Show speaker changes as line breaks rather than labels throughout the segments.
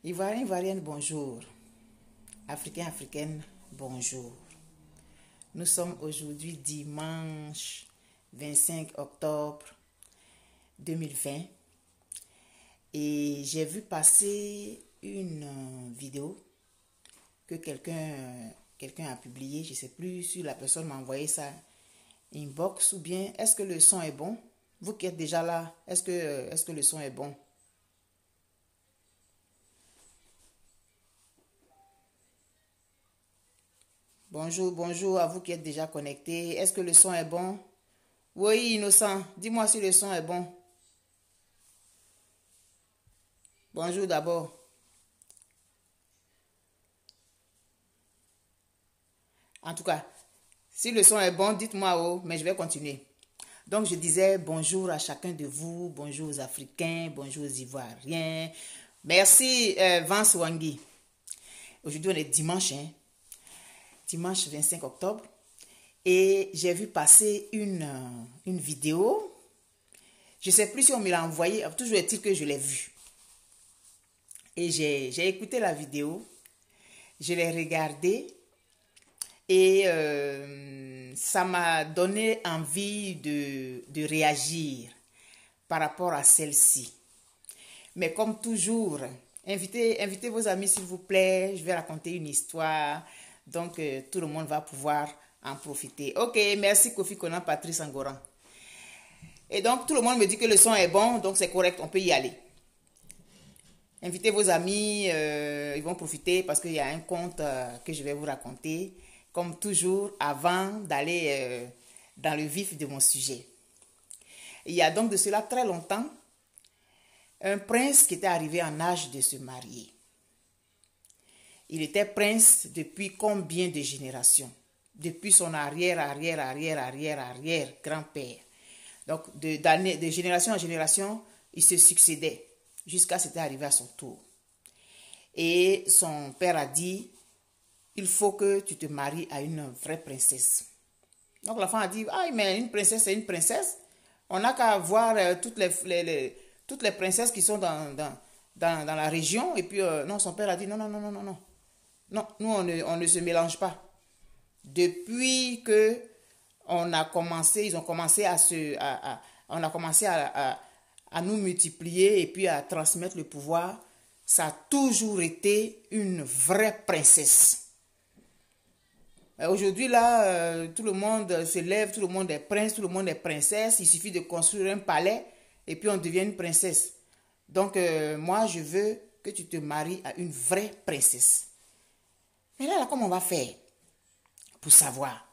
Ivoirien, Ivoirienne, bonjour. Africain, Africaine, bonjour. Nous sommes aujourd'hui dimanche 25 octobre 2020 et j'ai vu passer une vidéo que quelqu'un a publiée. Je ne sais plus si la personne m'a envoyé ça inbox ou bien est-ce que le son est bon? Vous qui êtes déjà là, est-ce que le son est bon? Bonjour, bonjour à vous qui êtes déjà connectés. Est-ce que le son est bon? Oui, Innocent, dis-moi si le son est bon. Bonjour d'abord. En tout cas, si le son est bon, dites-moi oh, mais je vais continuer. Donc, je disais bonjour à chacun de vous, bonjour aux Africains, bonjour aux Ivoiriens. Merci, Vance Wangui. Aujourd'hui, on est dimanche, hein? Dimanche 25 octobre. Et j'ai vu passer une vidéo. Je ne sais plus si on me l'a envoyé. Toujours est-il que je l'ai vue. Et j'ai écouté la vidéo. Je l'ai regardée. Et ça m'a donné envie de réagir par rapport à celle-ci. Mais comme toujours, invitez vos amis s'il vous plaît. Je vais raconter une histoire. Donc, tout le monde va pouvoir en profiter. Ok, merci Kofi Konan, Patrice Angoran. Et donc, tout le monde me dit que le son est bon, donc c'est correct, on peut y aller. Invitez vos amis, ils vont profiter parce qu'il y a un conte que je vais vous raconter. Comme toujours, avant d'aller dans le vif de mon sujet. Il y a donc de cela très longtemps, un prince qui était arrivé en âge de se marier. Il était prince depuis combien de générations? Depuis son arrière grand-père. Donc, de génération en génération, il se succédait jusqu'à ce qu'il arrivé à son tour. Et son père a dit, il faut que tu te maries à une vraie princesse. Donc, la femme a dit, ah, mais une princesse, c'est une princesse. On n'a qu'à voir toutes les princesses qui sont dans la région. Et puis, non, son père a dit, non. Non, nous, on ne se mélange pas. Depuis que on a commencé, ils ont commencé on a commencé à nous multiplier et puis à transmettre le pouvoir, ça a toujours été une vraie princesse. Aujourd'hui, là, tout le monde se lève, tout le monde est prince, tout le monde est princesse. Il suffit de construire un palais et puis on devient une princesse. Donc, moi, je veux que tu te maries à une vraie princesse. Mais là, comment on va faire pour savoir?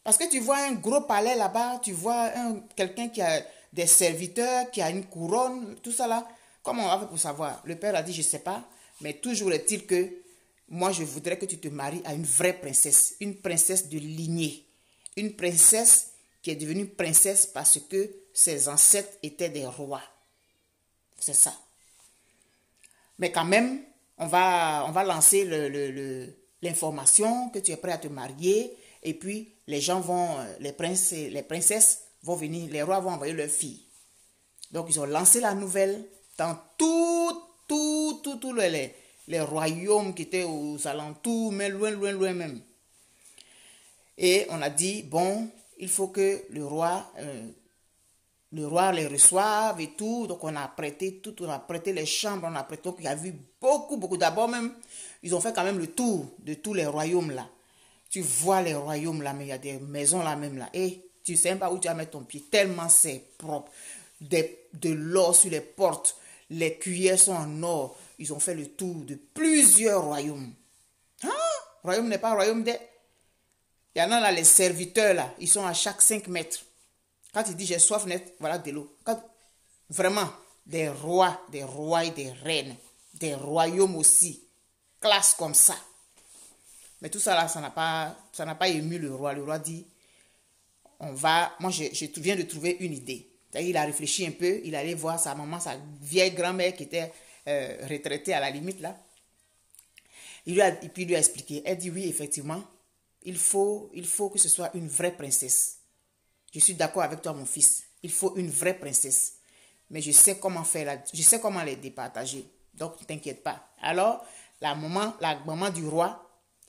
Parce que tu vois un gros palais là-bas, tu vois quelqu'un qui a des serviteurs, qui a une couronne, tout ça là. Comment on va faire pour savoir? Le père a dit, je ne sais pas, mais toujours est-il que moi, je voudrais que tu te maries à une vraie princesse, une princesse de lignée, une princesse qui est devenue princesse parce que ses ancêtres étaient des rois. C'est ça. Mais quand même, on va lancer l'information que tu es prêt à te marier et puis les gens vont, les princes et les princesses vont venir, les rois vont envoyer leurs filles. Donc ils ont lancé la nouvelle dans tous les royaumes qui étaient aux alentours, mais loin même. Et on a dit, bon, il faut que le roi les reçoive et tout. Donc on a prêté tout, on a prêté les chambres, on a prêté, donc il y a vu beaucoup. D'abord même, ils ont fait quand même le tour de tous les royaumes là. Tu vois les royaumes là, mais il y a des maisons là même là. Et tu ne sais même pas où tu vas mettre ton pied, tellement c'est propre. De l'or sur les portes, les cuillères sont en or. Ils ont fait le tour de plusieurs royaumes. Hein? Royaume n'est pas royaume des... Il y en a là, les serviteurs là, ils sont à chaque 5 mètres. Quand il dit j'ai soif net, voilà de l'eau. Vraiment, des rois et des reines, des royaumes aussi, classe comme ça. Mais tout ça là, ça n'a pas ému le roi. Le roi dit, moi je viens de trouver une idée. Il a réfléchi un peu, il allait voir sa maman, sa vieille grand-mère qui était retraitée à la limite là. Et puis il lui a expliqué. Elle dit oui, effectivement, il faut que ce soit une vraie princesse. Je suis d'accord avec toi, mon fils. Il faut une vraie princesse. Mais je sais comment faire je sais comment les départager. Donc, ne t'inquiète pas. Alors, la maman du roi,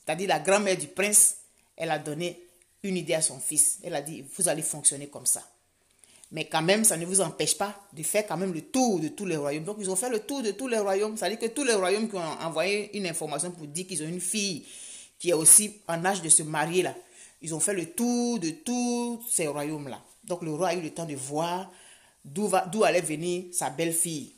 c'est-à-dire la grand-mère du prince, elle a donné une idée à son fils. Elle a dit, vous allez fonctionner comme ça. Mais quand même, ça ne vous empêche pas de faire quand même le tour de tous les royaumes. Donc, ils ont fait le tour de tous les royaumes. C'est-à-dire que tous les royaumes qui ont envoyé une information pour dire qu'ils ont une fille qui est aussi en âge de se marier là. Ils ont fait le tour de tous ces royaumes-là. Donc, le roi a eu le temps de voir d'où allait venir sa belle-fille.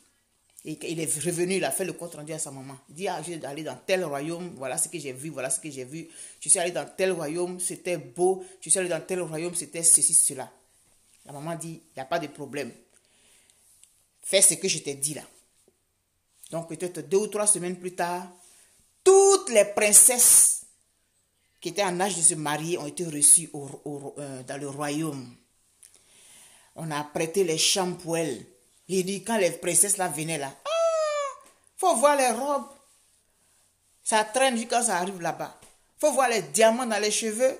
Et il est revenu, il a fait le compte rendu à sa maman. Il dit, ah, je suis allé dans tel royaume, voilà ce que j'ai vu, voilà ce que j'ai vu. Je suis allé dans tel royaume, c'était beau. Je suis allé dans tel royaume, c'était ceci, cela. La maman dit, il n'y a pas de problème. Fais ce que je t'ai dit là. Donc peut-être 2 ou 3 semaines plus tard, toutes les princesses qui étaient en âge de se marier ont été reçues dans le royaume. On a prêté les chambres pour elles. Il dit, quand les princesses là venaient là, faut voir les robes. Ça traîne jusqu'à ça arrive là-bas. Faut voir les diamants dans les cheveux.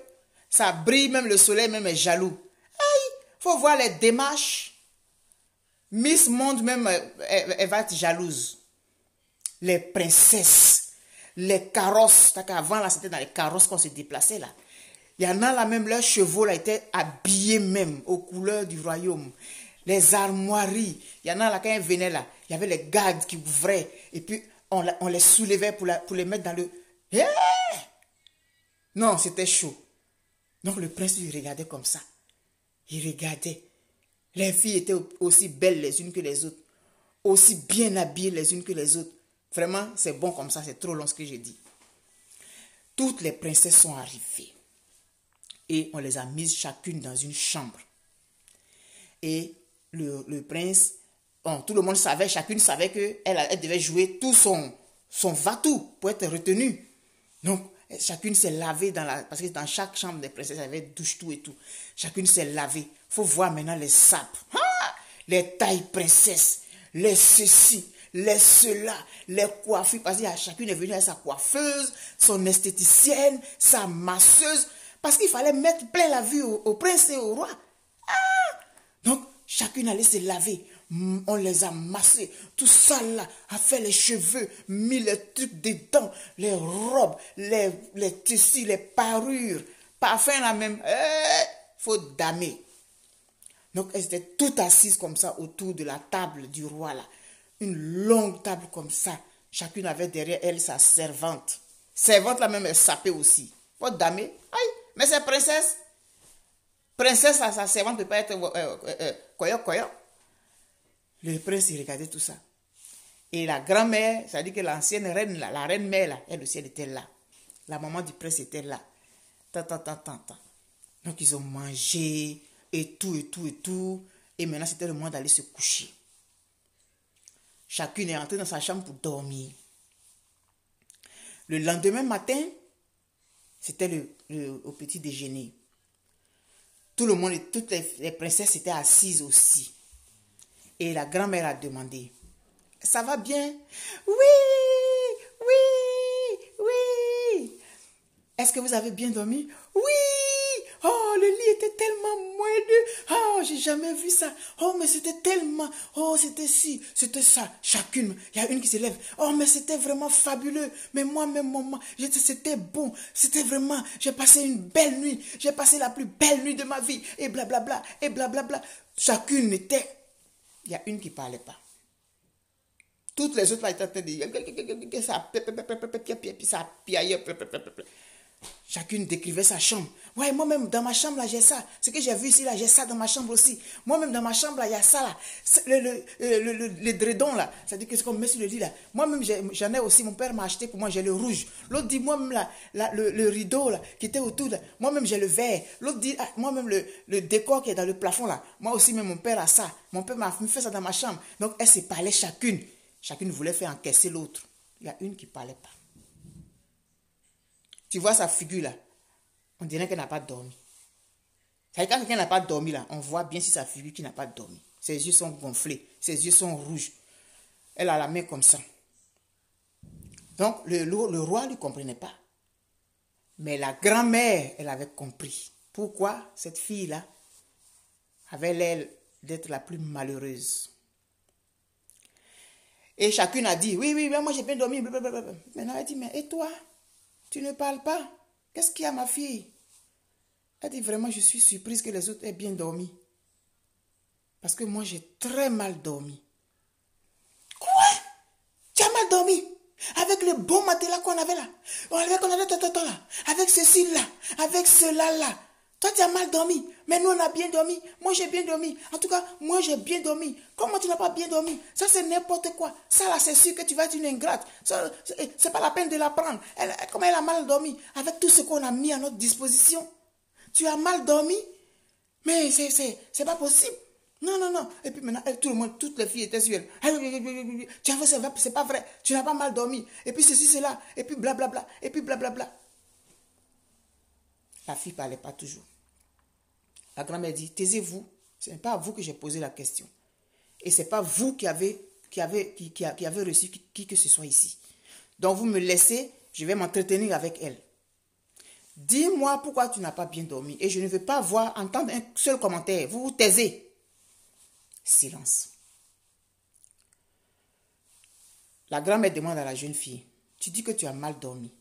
Ça brille, même le soleil même est jaloux. Faut voir les démarches. Miss Monde même, elle va être jalouse. Les princesses, les carrosses. Avant là, c'était dans les carrosses qu'on se déplaçait là. Il y en a là même, leurs chevaux là étaient habillés même aux couleurs du royaume. Les armoiries. Il y en a là, quand elles venaient là, il y avait les gardes qui ouvraient. Et puis, on les soulevait pour les mettre dans le... Non, c'était chaud. Donc, le prince, il regardait comme ça. Il regardait. Les filles étaient aussi belles les unes que les autres. Aussi bien habillées les unes que les autres. Vraiment, c'est bon comme ça. C'est trop long ce que j'ai dit. Toutes les princesses sont arrivées. Et on les a mises chacune dans une chambre. Et le prince, tout le monde savait, chacune savait qu'elle devait jouer tout son va-tout pour être retenue. Donc, chacune s'est lavée parce que dans chaque chambre des princesses, il y avait douche, tout et tout. Chacune s'est lavée. Il faut voir maintenant les sapes. Les tailles princesses, les ceci, les cela, les coiffures. Parce que chacune est venue avec sa coiffeuse, son esthéticienne, sa masseuse. Parce qu'il fallait mettre plein la vue au prince et au roi. Donc, chacune allait se laver. On les a massés. Tout ça là, a fait les cheveux, mis les trucs dedans, les robes, les tissus, les parures. Parfum là même. Faut damer. Donc, elles étaient toutes assises comme ça autour de la table du roi là. Une longue table comme ça. Chacune avait derrière elle sa servante. Servante là même, elle sapait aussi. Faut damer. Aïe, mais c'est princesse. Princesse, sa servante ne peut pas être koyo. Le prince, il regardait tout ça. Et la grand-mère, c'est-à-dire que l'ancienne reine, la reine-mère, là, elle aussi, elle était là. La maman du prince était là. Donc, ils ont mangé, et tout. Et maintenant, c'était le moment d'aller se coucher. Chacune est entrée dans sa chambre pour dormir. Le lendemain matin, c'était au petit déjeuner. Tout le monde, toutes les princesses étaient assises aussi. Et la grand-mère a demandé, ça va bien? Oui. Est-ce que vous avez bien dormi? Oui. Oh, le lit était tellement moelleux. Oh, j'ai jamais vu ça. Oh, mais c'était tellement. Oh, c'était ci, c'était ça. Chacune, il y a une qui se lève. Oh, mais c'était vraiment fabuleux. Mais moi-même, maman, c'était bon. C'était vraiment, j'ai passé une belle nuit. J'ai passé la plus belle nuit de ma vie. Et blablabla, et blablabla. Chacune était. Il y a une qui ne parlait pas. Toutes les autres là étaient en train de dire. Ça piaillait. Chacune décrivait sa chambre. Ouais, moi-même, dans ma chambre, là, j'ai ça. Ce que j'ai vu ici, là, j'ai ça dans ma chambre aussi. Moi-même, dans ma chambre, là, il y a ça, là. Le dredon, là. C'est-à-dire que c'est comme met sur le lit, là. Moi-même, j'en ai aussi. Mon père m'a acheté pour moi, j'ai le rouge. L'autre dit, moi-même, là, le rideau, là, qui était autour, là. Moi-même, j'ai le vert. L'autre dit, moi-même, le décor qui est dans le plafond, là. Moi aussi, même, mon père a ça. Mon père m'a fait ça dans ma chambre. Donc, elles se parlaient chacune. Chacune voulait faire encaisser l'autre. Il y a une qui ne parlait pas. Tu vois sa figure là, on dirait qu'elle n'a pas dormi. Ça veut dire quand quelqu'un n'a pas dormi là, on voit bien si sa figure qui n'a pas dormi. Ses yeux sont gonflés, ses yeux sont rouges. Elle a la main comme ça. Donc le roi ne comprenait pas. Mais la grand-mère, elle avait compris. Pourquoi cette fille-là avait l'air d'être la plus malheureuse. Et chacune a dit, oui, moi j'ai bien dormi. Blablabla. Maintenant, elle dit, mais et toi? Tu ne parles pas? Qu'est-ce qu'il y a, ma fille? Elle dit, vraiment, je suis surprise que les autres aient bien dormi. Parce que moi, j'ai très mal dormi. Quoi? Tu as mal dormi? Avec le bon matelas qu'on avait là. Qu'on avait là. Avec ceci là. Avec cela là. Toi, tu as mal dormi. Mais nous, on a bien dormi. Moi, j'ai bien dormi. En tout cas, moi, j'ai bien dormi. Comment tu n'as pas bien dormi? Ça, c'est n'importe quoi. Ça, là, c'est sûr que tu vas être une ingrate. C'est pas la peine de l'apprendre. Comment elle a mal dormi? Avec tout ce qu'on a mis à notre disposition. Tu as mal dormi? Mais c'est pas possible. Non. Et puis maintenant, tout le monde, toutes les filles étaient sur elle. Tu as fait, c'est pas vrai. Tu n'as pas mal dormi. Et puis ceci, cela. Et puis blablabla. Et puis blablabla. La fille ne parlait pas toujours. La grand-mère dit, taisez-vous. Ce n'est pas à vous que j'ai posé la question. Et ce n'est pas vous qui avez reçu qui que ce soit ici. Donc vous me laissez, je vais m'entretenir avec elle. Dis-moi pourquoi tu n'as pas bien dormi. Et je ne veux pas entendre un seul commentaire. Vous vous taisez. Silence. La grand-mère demande à la jeune fille, tu dis que tu as mal dormi.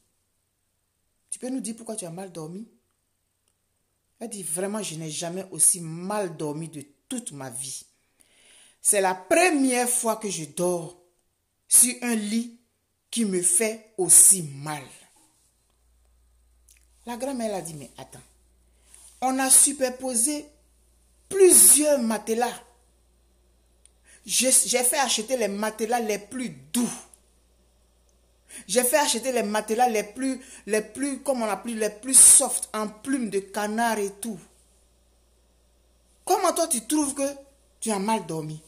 Tu peux nous dire pourquoi tu as mal dormi? Elle dit, vraiment, je n'ai jamais aussi mal dormi de toute ma vie. C'est la première fois que je dors sur un lit qui me fait aussi mal. La grand-mère a dit, mais attends, on a superposé plusieurs matelas. J'ai fait acheter les matelas les plus doux. J'ai fait acheter les matelas les plus, comme on appelle, les plus soft, en plumes de canard et tout. Comment toi tu trouves que tu as mal dormi?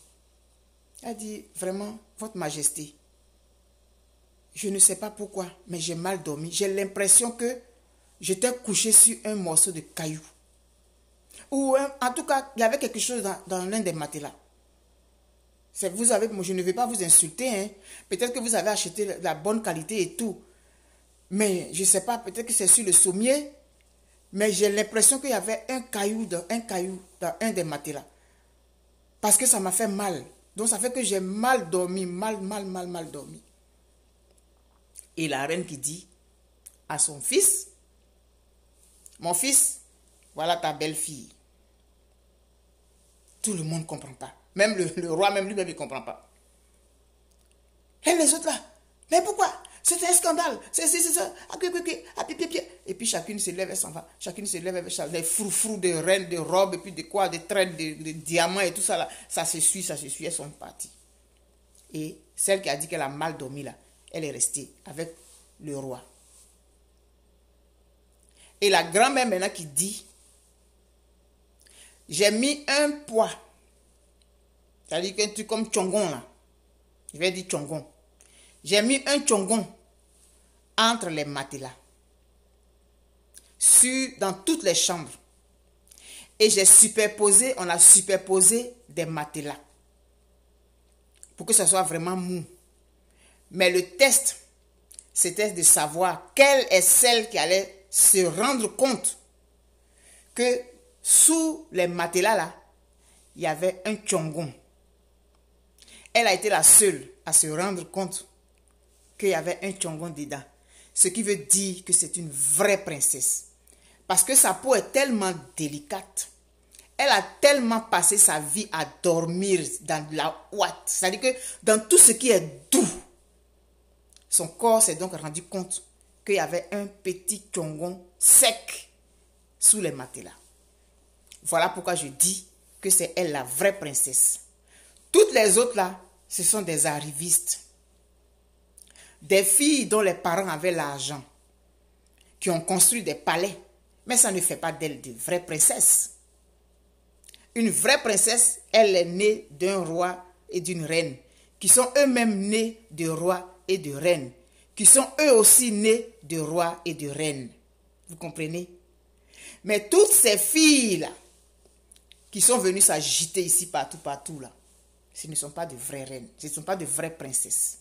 Elle dit, vraiment, Votre Majesté, je ne sais pas pourquoi, mais j'ai mal dormi. J'ai l'impression que j'étais couché sur un morceau de caillou. Ou en tout cas, il y avait quelque chose dans l'un des matelas. Vous avez, je ne vais pas vous insulter. Hein. Peut-être que vous avez acheté la bonne qualité et tout. Mais je ne sais pas, peut-être que c'est sur le sommier. Mais j'ai l'impression qu'il y avait un caillou dans un des matelas. Parce que ça m'a fait mal. Donc ça fait que j'ai mal dormi. Mal dormi. Et la reine qui dit à son fils, mon fils, voilà ta belle-fille. Tout le monde ne comprend pas. Même le roi, même lui-même, il ne comprend pas. Et les autres là, mais pourquoi? C'est un scandale. C'est ça. Et puis chacune se lève et s'en va. Chacune se lève avec des froufrous de reines, de robes, et puis de quoi, de traînes, de diamants et tout ça là. Ça se suit, elles sont parties. Et celle qui a dit qu'elle a mal dormi là, elle est restée avec le roi. Et la grand-mère maintenant qui dit, j'ai mis un poids. C'est-à-dire qu'un truc comme tchongon là. Je vais dire tchongon. J'ai mis un tchongon entre les matelas. Dans toutes les chambres. Et on a superposé des matelas. Pour que ça soit vraiment mou. Mais le test, c'était de savoir quelle est celle qui allait se rendre compte que sous les matelas là, il y avait un tchongon. Elle a été la seule à se rendre compte qu'il y avait un tchongon dedans. Ce qui veut dire que c'est une vraie princesse. Parce que sa peau est tellement délicate. Elle a tellement passé sa vie à dormir dans la ouate. C'est-à-dire que dans tout ce qui est doux, son corps s'est donc rendu compte qu'il y avait un petit tchongon sec sous les matelas. Voilà pourquoi je dis que c'est elle la vraie princesse. Toutes les autres là, ce sont des arrivistes. Des filles dont les parents avaient l'argent, qui ont construit des palais. Mais ça ne fait pas d'elle de vraie princesse. Une vraie princesse, elle est née d'un roi et d'une reine, qui sont eux-mêmes nés de rois et de reines, qui sont eux aussi nés de rois et de reines. Vous comprenez? Mais toutes ces filles-là, qui sont venues s'agiter ici, partout, là, ce ne sont pas de vraies reines, ce ne sont pas de vraies princesses.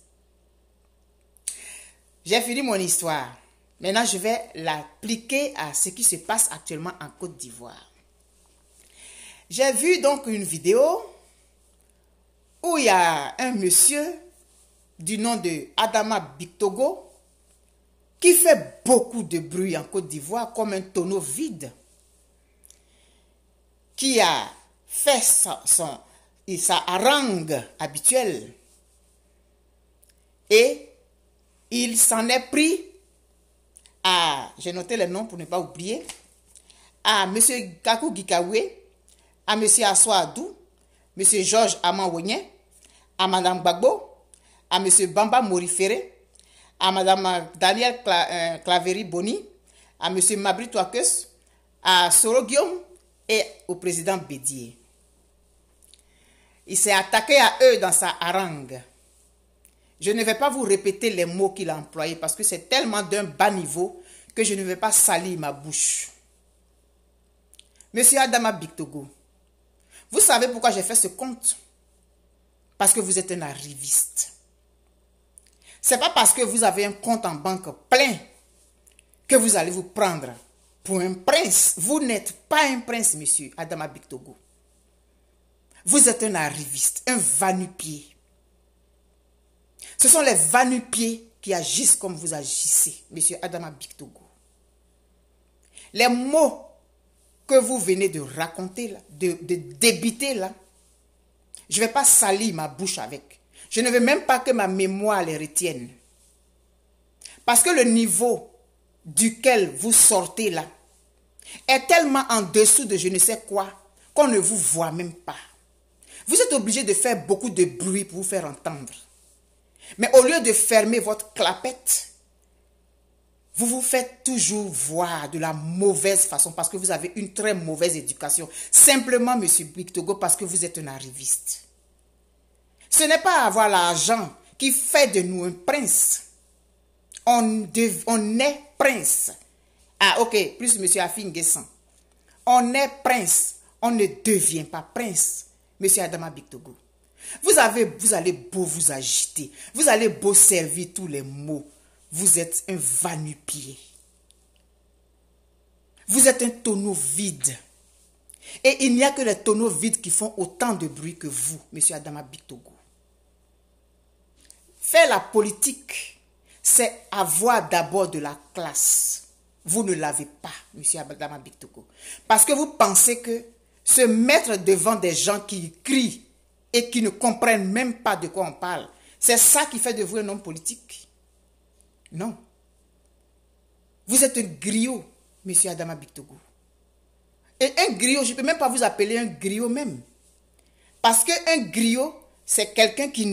J'ai fini mon histoire. Maintenant, je vais l'appliquer à ce qui se passe actuellement en Côte d'Ivoire. J'ai vu donc une vidéo où il y a un monsieur du nom de Adama Bictogo, qui fait beaucoup de bruit en Côte d'Ivoire comme un tonneau vide, qui a fait sa harangue habituelle et il s'en est pris à, j'ai noté les noms pour ne pas oublier, à M. Gakou Gikawe, à M. Assoa Adou, M. Georges Amanwenye, à Mme Gbagbo, à M. Bamba Morifere, à Mme Daniel Claveri Boni, à M. Mabri Touakes, à Soro Guillaume et au président Bédier. Il s'est attaqué à eux dans sa harangue. Je ne vais pas vous répéter les mots qu'il a employés parce que c'est tellement d'un bas niveau que je ne vais pas salir ma bouche. Monsieur Adama Bictogo, vous savez pourquoi j'ai fait ce compte? Parce que vous êtes un arriviste. Ce n'est pas parce que vous avez un compte en banque plein que vous allez vous prendre pour un prince. Vous n'êtes pas un prince, monsieur Adama Bictogo. Vous êtes un arriviste, un va-nu-pied. Ce sont les va-nu-pieds qui agissent comme vous agissez, monsieur Adama Bictogo. Les mots que vous venez de raconter, là, de débiter là, je ne vais pas salir ma bouche avec. Je ne veux même pas que ma mémoire les retienne. Parce que le niveau duquel vous sortez là est tellement en dessous de je ne sais quoi qu'on ne vous voit même pas. Vous êtes obligé de faire beaucoup de bruit pour vous faire entendre. Mais au lieu de fermer votre clapette, vous vous faites toujours voir de la mauvaise façon parce que vous avez une très mauvaise éducation. Simplement, monsieur Bictogo, parce que vous êtes un arriviste. Ce n'est pas avoir l'argent qui fait de nous un prince. On est prince. Ah, ok, plus monsieur Afin Guessan. On est prince. On ne devient pas prince, monsieur Adama Bictogo. Vous allez beau vous agiter. Vous allez beau servir tous les mots. Vous êtes un va-nu-pied. Vous êtes un tonneau vide. Et il n'y a que les tonneaux vides qui font autant de bruit que vous, monsieur Adama Bictogo. Faire la politique, c'est avoir d'abord de la classe. Vous ne l'avez pas, monsieur Adama Bictogo. Parce que vous pensez que se mettre devant des gens qui crient et qui ne comprennent même pas de quoi on parle, c'est ça qui fait de vous un homme politique. Non. Vous êtes un griot, monsieur Adama Bictogo. Et un griot, je ne peux même pas vous appeler un griot même. Parce qu'un griot, c'est quelqu'un qui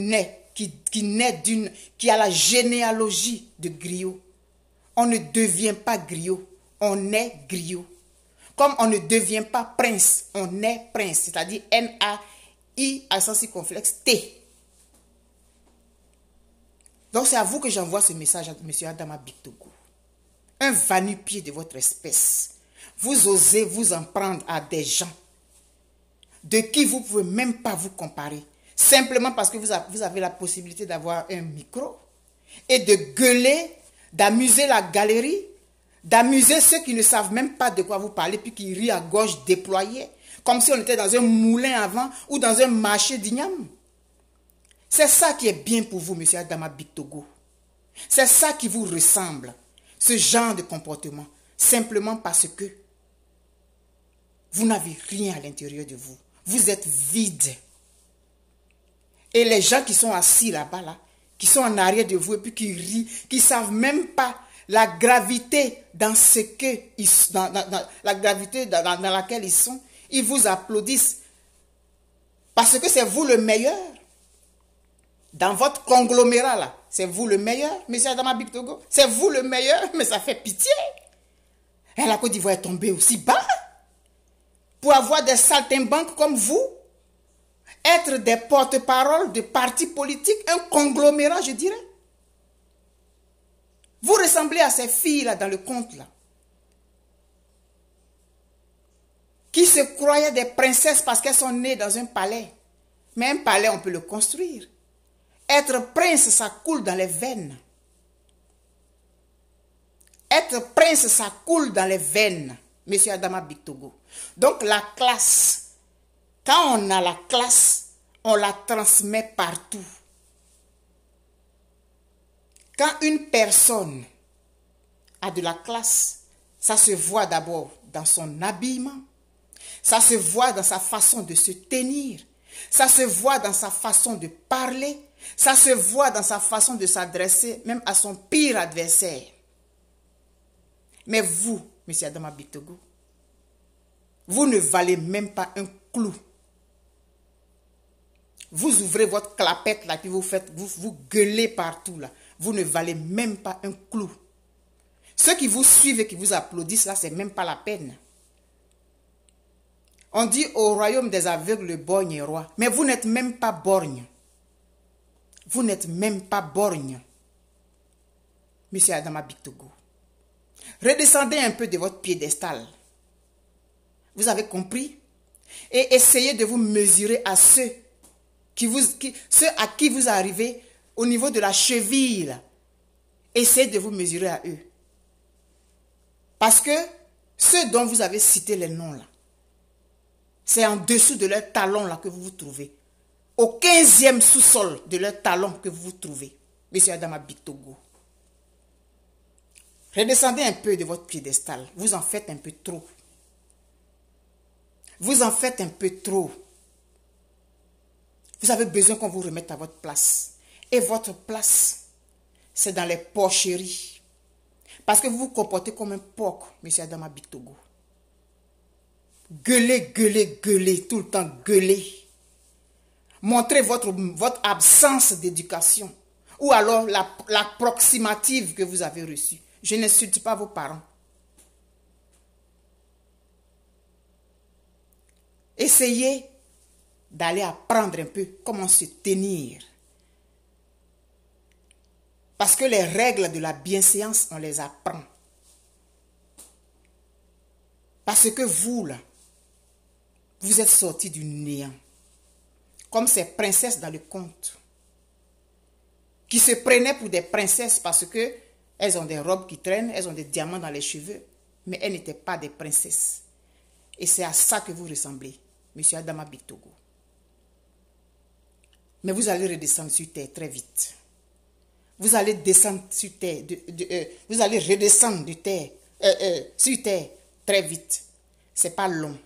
a la généalogie de griot. On ne devient pas griot, on est griot. Comme on ne devient pas prince, on est prince. C'est-à-dire N-A-I, accent circonflexe, T. Donc c'est à vous que j'envoie ce message à M. Adama Bictogo. Un va-nu-pied de votre espèce. Vous osez vous en prendre à des gens de qui vous ne pouvez même pas vous comparer. Simplement parce que vous avez la possibilité d'avoir un micro et de gueuler, d'amuser la galerie, d'amuser ceux qui ne savent même pas de quoi vous parlez puis qui rient à gauche déployée, comme si on était dans un moulin avant ou dans un marché d'igname. C'est ça qui est bien pour vous, monsieur Adama Bictogo. C'est ça qui vous ressemble, ce genre de comportement, simplement parce que vous n'avez rien à l'intérieur de vous. Vous êtes vide. Et les gens qui sont assis là-bas, là, qui sont en arrière de vous et puis qui rient, qui ne savent même pas la gravité dans ce que la gravité dans laquelle ils sont, ils vous applaudissent. Parce que c'est vous le meilleur. Dans votre conglomérat là, c'est vous le meilleur, monsieur Adama Bictogo. C'est vous le meilleur, mais ça fait pitié. Et la Côte d'Ivoire est tombée aussi bas. Pour avoir des saltimbanques comme vous, être des porte-parole de partis politiques, un conglomérat, je dirais. Vous ressemblez à ces filles-là dans le conte, là, qui se croyaient des princesses parce qu'elles sont nées dans un palais. Mais un palais, on peut le construire. Être prince, ça coule dans les veines. Être prince, ça coule dans les veines, monsieur Adama Bictogo. Donc la classe, quand on a la classe, on la transmet partout. Quand une personne a de la classe, ça se voit d'abord dans son habillement, ça se voit dans sa façon de se tenir, ça se voit dans sa façon de parler, ça se voit dans sa façon de s'adresser même à son pire adversaire. Mais vous, M. Adama Bictogo, vous ne valez même pas un clou. Vous ouvrez votre clapette là, puis vous gueulez partout là. Vous ne valez même pas un clou. Ceux qui vous suivent et qui vous applaudissent là, c'est même pas la peine. On dit au royaume des aveugles, le borgne est roi. Mais vous n'êtes même pas borgne. Vous n'êtes même pas borgne. Monsieur Adama Bictogo. Redescendez un peu de votre piédestal. Vous avez compris? Et essayez de vous mesurer à ceux à qui vous arrivez au niveau de la cheville. Là. Essayez de vous mesurer à eux. Parce que ceux dont vous avez cité les noms là, c'est en dessous de leur talon là que vous vous trouvez. Au 15e sous-sol de leur talon que vous vous trouvez. Monsieur Adama Bictogo. Redescendez un peu de votre piédestal. Vous en faites un peu trop. Vous en faites un peu trop. Vous avez besoin qu'on vous remette à votre place. Et votre place, c'est dans les porcheries. Parce que vous vous comportez comme un porc, M. Adama Bictogo. Gueulez, gueulez, gueulez, tout le temps gueulez. Montrez votre absence d'éducation. Ou alors l'approximative que vous avez reçue. Je n'insulte pas vos parents. Essayez d'aller apprendre un peu comment se tenir. Parce que les règles de la bienséance, on les apprend. Parce que vous, là, vous êtes sortis du néant. Comme ces princesses dans le conte. Qui se prenaient pour des princesses parce que elles ont des robes qui traînent, elles ont des diamants dans les cheveux. Mais elles n'étaient pas des princesses. Et c'est à ça que vous ressemblez, M. Adama Bictogo. Mais vous allez redescendre sur terre très vite. Vous allez descendre sur terre, vous allez redescendre de terre, sur terre très vite. C'est pas long.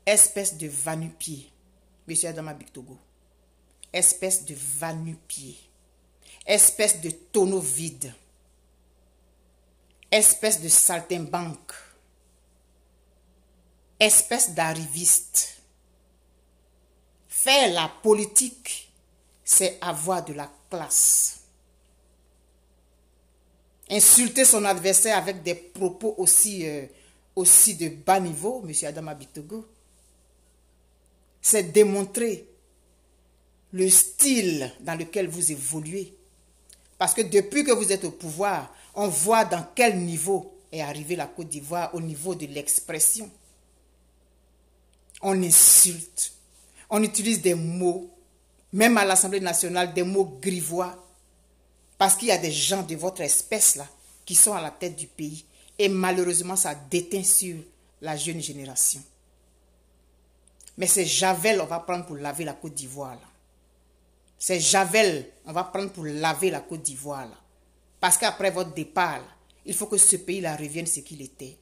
Espèce de va-nu-pied, M. Adama Bictogo. Espèce de va-nu-pied. Espèce de tonneau vide. Espèce de saltimbanque. Espèce d'arriviste. Faire la politique, c'est avoir de la classe. Insulter son adversaire avec des propos aussi de bas niveau, M. Adama Bictogo, c'est démontrer le style dans lequel vous évoluez. Parce que depuis que vous êtes au pouvoir, on voit dans quel niveau est arrivée la Côte d'Ivoire au niveau de l'expression. On insulte. On utilise des mots, même à l'Assemblée nationale, des mots grivois. Parce qu'il y a des gens de votre espèce là qui sont à la tête du pays. Et malheureusement, ça déteint sur la jeune génération. Mais c'est Javel, on va prendre pour laver la Côte d'Ivoire là. C'est Javel, on va prendre pour laver la Côte d'Ivoire là. Parce qu'après votre départ, là, il faut que ce pays-là revienne ce qu'il était.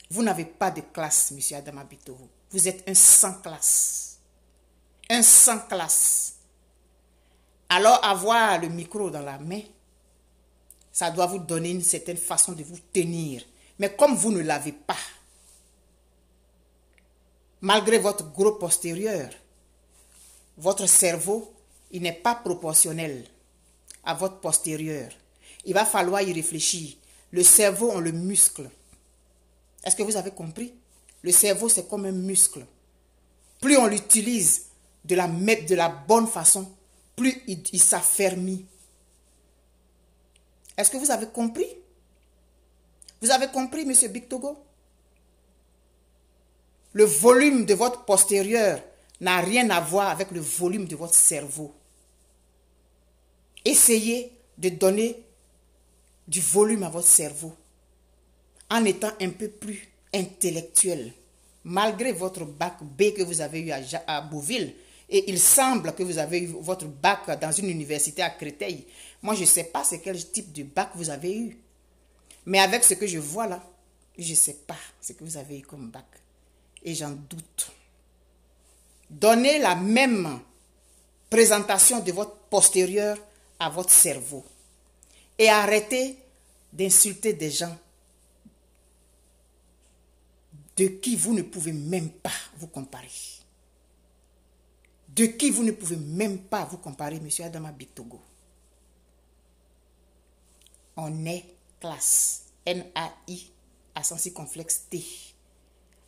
Vous n'avez pas de classe, M. Adama Bictogo. Vous êtes un sans classe. Un sans classe. Alors, avoir le micro dans la main, ça doit vous donner une certaine façon de vous tenir. Mais comme vous ne l'avez pas, malgré votre gros postérieur, votre cerveau, il n'est pas proportionnel à votre postérieur. Il va falloir y réfléchir. Le cerveau, on le muscle. Est-ce que vous avez compris? Le cerveau, c'est comme un muscle. Plus on l'utilise de la bonne façon, plus il s'affermit. Est-ce que vous avez compris? Vous avez compris, M. Bictogo? Le volume de votre postérieur n'a rien à voir avec le volume de votre cerveau. Essayez de donner du volume à votre cerveau en étant un peu plus intellectuel. Malgré votre bac B que vous avez eu à Bouville, Et il semble que vous avez eu votre bac dans une université à Créteil. Moi, je ne sais pas c'est quel type de bac vous avez eu. Mais avec ce que je vois là, je ne sais pas ce que vous avez eu comme bac. Et j'en doute. Donnez la même présentation de votre postérieur à votre cerveau. Et arrêtez d'insulter des gens de qui vous ne pouvez même pas vous comparer. De qui vous ne pouvez même pas vous comparer, monsieur Adama Bictogo. On est classe. N-A-I, accent circonflexe T.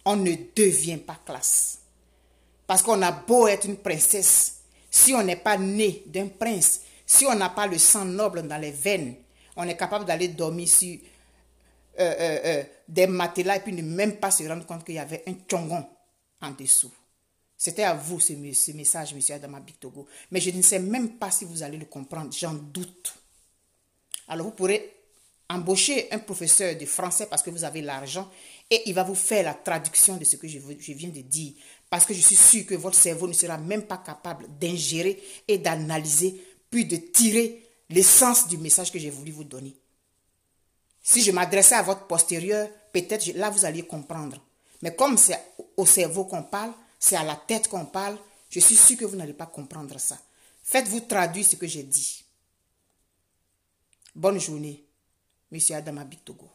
On ne devient pas classe. Parce qu'on a beau être une princesse, si on n'est pas né d'un prince, si on n'a pas le sang noble dans les veines, on est capable d'aller dormir sur des matelas et puis ne même pas se rendre compte qu'il y avait un tchongon en dessous. C'était à vous ce message, monsieur Adama Bictogo. Mais je ne sais même pas si vous allez le comprendre, j'en doute. Alors vous pourrez embaucher un professeur de français parce que vous avez l'argent et il va vous faire la traduction de ce que je viens de dire. Parce que je suis sûr que votre cerveau ne sera même pas capable d'ingérer et d'analyser, puis de tirer l'essence du message que j'ai voulu vous donner. Si je m'adressais à votre postérieur, peut-être là vous alliez comprendre. Mais comme c'est au cerveau qu'on parle, c'est à la tête qu'on parle, je suis sûr que vous n'allez pas comprendre ça. Faites-vous traduire ce que j'ai dit. Bonne journée, monsieur Adama Bictogo.